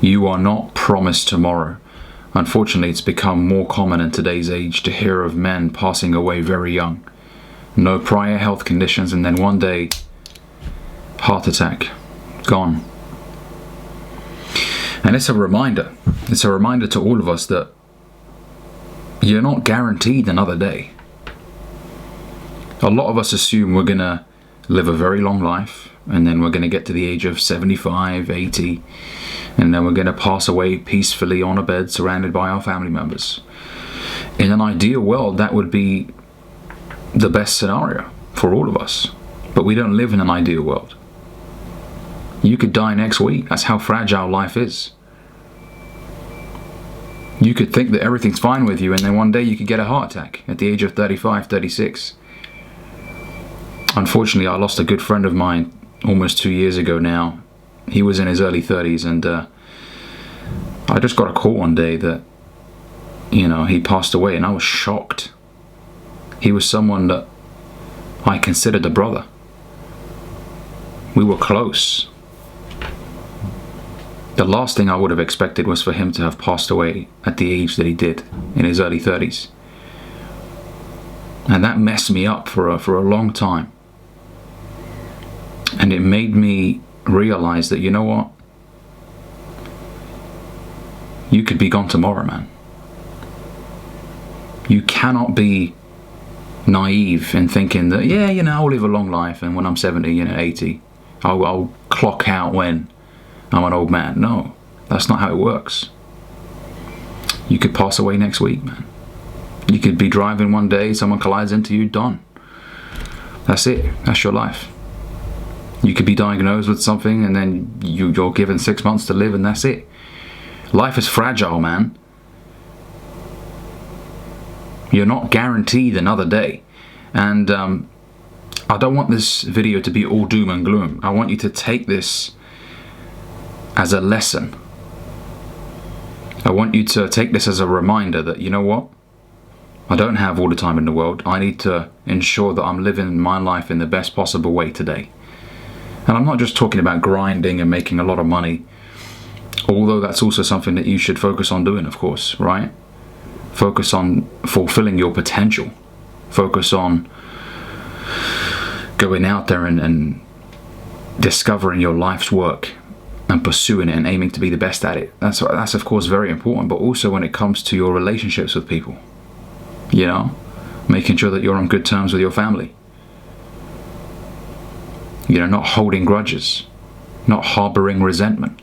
You are not promised tomorrow. Unfortunately, it's become more common in today's age to hear of men passing away very young. No prior health conditions, and then one day, heart attack, gone. And it's a reminder. It's a reminder to all of us that you're not guaranteed another day. A lot of us assume we're going to live a very long life, and then we're going to get to the age of 75, 80, and then we're going to pass away peacefully on a bed surrounded by our family members. In an ideal world, that would be the best scenario for all of us. But we don't live in an ideal world. You could die next week. That's how fragile life is. You could think that everything's fine with you, and then one day you could get a heart attack at the age of 35, 36. Unfortunately, I lost a good friend of mine almost 2 years ago now. He was in his early 30s, and I just got a call one day that, he passed away, and I was shocked. He was someone that I considered a brother. We were close. The last thing I would have expected was for him to have passed away at the age that he did, in his early 30s. And that messed me up for a long time. And it made me realize that, you know what? You could be gone tomorrow, man. You cannot be naive in thinking that, I'll live a long life, and when I'm 70, 80, I'll clock out when I'm an old man. No, that's not how it works. You could pass away next week, man. You could be driving one day, someone collides into you, done. That's it. That's your life. You could be diagnosed with something, and then you're given 6 months to live, and that's it. Life is fragile, man. You're not guaranteed another day. And I don't want this video to be all doom and gloom. I want you to take this as a lesson. I want you to take this as a reminder that, you know what? I don't have all the time in the world. I need to ensure that I'm living my life in the best possible way today. And I'm not just talking about grinding and making a lot of money, although that's also something that you should focus on doing, of course, right? Focus on fulfilling your potential. Focus on going out there and discovering your life's work and pursuing it and aiming to be the best at it. That's of course very important, but also when it comes to your relationships with people, making sure that you're on good terms with your family. Not holding grudges, not harboring resentment.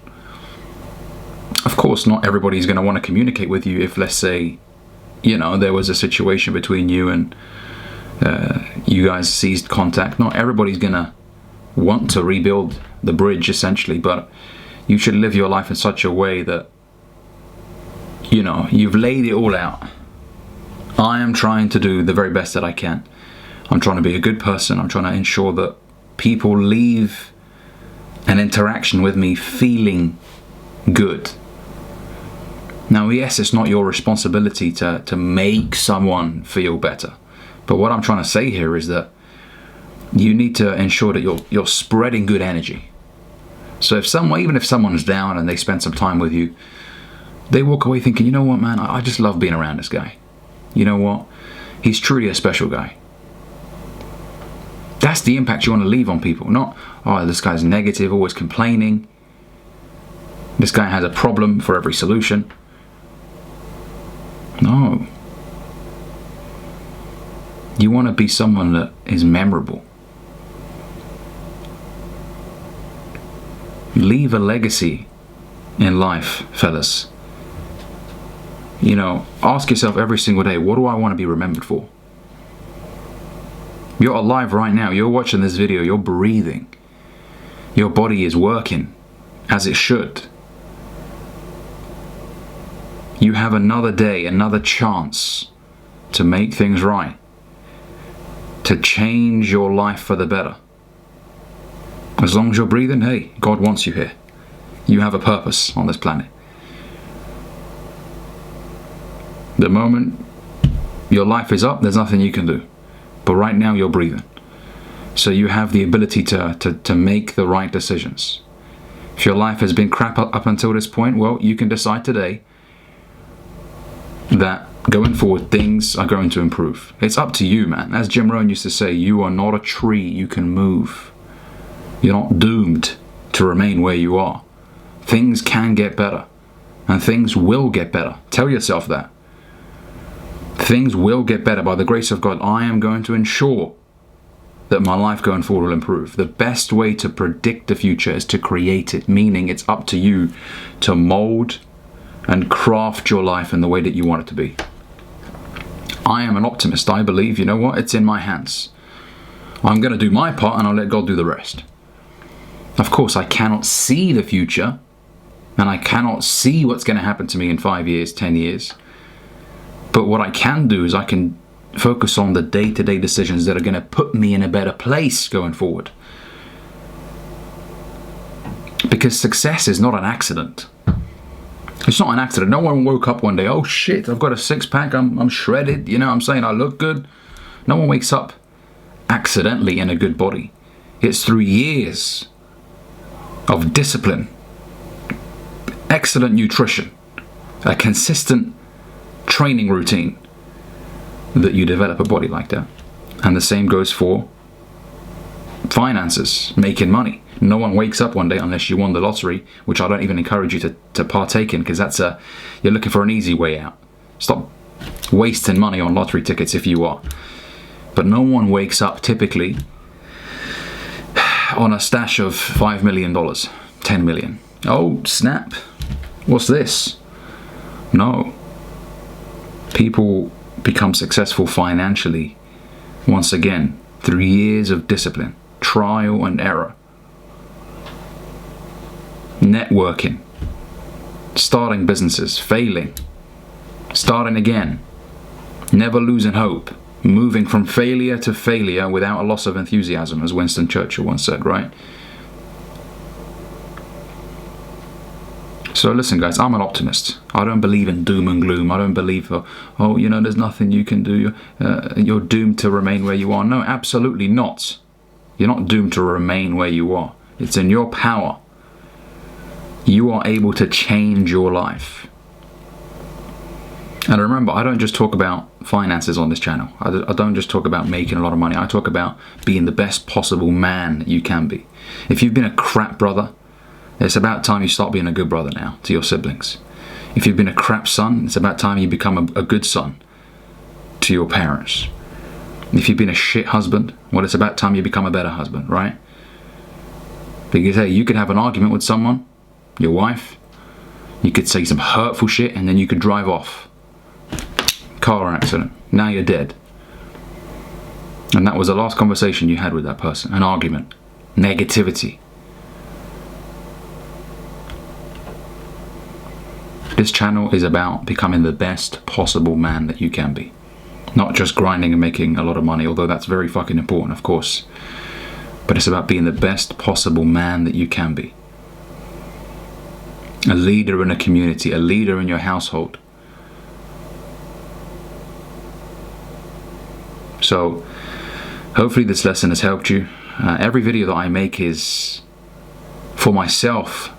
Of course, not everybody's going to want to communicate with you if, let's say, there was a situation between you and you guys ceased contact. Not everybody's going to want to rebuild the bridge, essentially, but you should live your life in such a way that, you've laid it all out. I am trying to do the very best that I can. I'm trying to be a good person. I'm trying to ensure that people leave an interaction with me feeling good. Now, yes, it's not your responsibility to make someone feel better. But what I'm trying to say here is that you need to ensure that you're spreading good energy. So even if someone's down and they spend some time with you, they walk away thinking, you know what, man, I just love being around this guy. You know what? He's truly a special guy. That's the impact you want to leave on people. Not, this guy's negative, always complaining. This guy has a problem for every solution. No. You want to be someone that is memorable. Leave a legacy in life, fellas. Ask yourself every single day, what do I want to be remembered for? You're alive right now. You're watching this video. You're breathing. Your body is working as it should. You have another day, another chance to make things right, to change your life for the better. As long as you're breathing, hey, God wants you here. You have a purpose on this planet. The moment your life is up, there's nothing you can do. But right now you're breathing. So you have the ability to make the right decisions. If your life has been crap up until this point, well, you can decide today that going forward, things are going to improve. It's up to you, man. As Jim Rohn used to say, you are not a tree, you can move. You're not doomed to remain where you are. Things can get better, and things will get better. Tell yourself that. Things will get better. By the grace of God, I am going to ensure that my life going forward will improve. The best way to predict the future is to create it, meaning it's up to you to mold and craft your life in the way that you want it to be. I am an optimist. I believe, you know what, it's in my hands. I'm going to do my part and I'll let God do the rest. Of course, I cannot see the future, and I cannot see what's going to happen to me in 5 years, 10 years. But what I can do is I can focus on the day-to-day decisions that are going to put me in a better place going forward. Because success is not an accident. It's not an accident. No one woke up one day, oh shit, I've got a six-pack, I'm shredded, you know what I'm saying, I look good. No one wakes up accidentally in a good body. It's through years of discipline, excellent nutrition, a consistent training routine, that you develop a body like that. And the same goes for finances, making money. No one wakes up one day unless you won the lottery, which I don't even encourage you to partake in, because you're looking for an easy way out. Stop wasting money on lottery tickets if you are. But no one wakes up typically on a stash of $5 million, 10 million. Oh, snap. What's this? No. People become successful financially, once again, through years of discipline, trial and error, networking, starting businesses, failing, starting again, never losing hope, moving from failure to failure without a loss of enthusiasm, as Winston Churchill once said, right? So listen, guys, I'm an optimist. I don't believe in doom and gloom. I don't believe, oh, you know, there's nothing you can do. You're doomed to remain where you are. No, absolutely not. You're not doomed to remain where you are. It's in your power. You are able to change your life. And remember, I don't just talk about finances on this channel. I don't just talk about making a lot of money. I talk about being the best possible man that you can be. If you've been a crap brother, it's about time you start being a good brother now to your siblings. If you've been a crap son, it's about time you become a good son to your parents. If you've been a shit husband, well, it's about time you become a better husband, right? Because hey, you could have an argument with someone, your wife, you could say some hurtful shit, and then you could drive off. Car accident. Now you're dead. And that was the last conversation you had with that person. An argument. Negativity. This channel is about becoming the best possible man that you can be. Not just grinding and making a lot of money, although that's very fucking important, of course. But it's about being the best possible man that you can be. A leader in a community, a leader in your household. So, hopefully this lesson has helped you. Every video that I make is for myself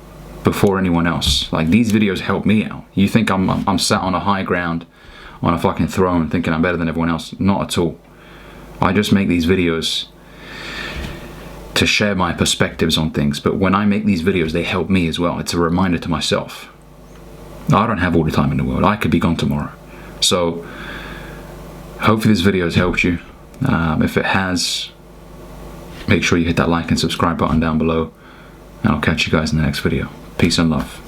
before anyone else. Like, these videos help me out. You think I'm sat on a high ground on a fucking throne thinking I'm better than everyone else. Not at all. I just make these videos to share my perspectives on things. But when I make these videos, they help me as well. It's a reminder to myself. I don't have all the time in the world. I could be gone tomorrow. So, hopefully this video has helped you. If it has, make sure you hit that like and subscribe button down below. And I'll catch you guys in the next video. Peace and love.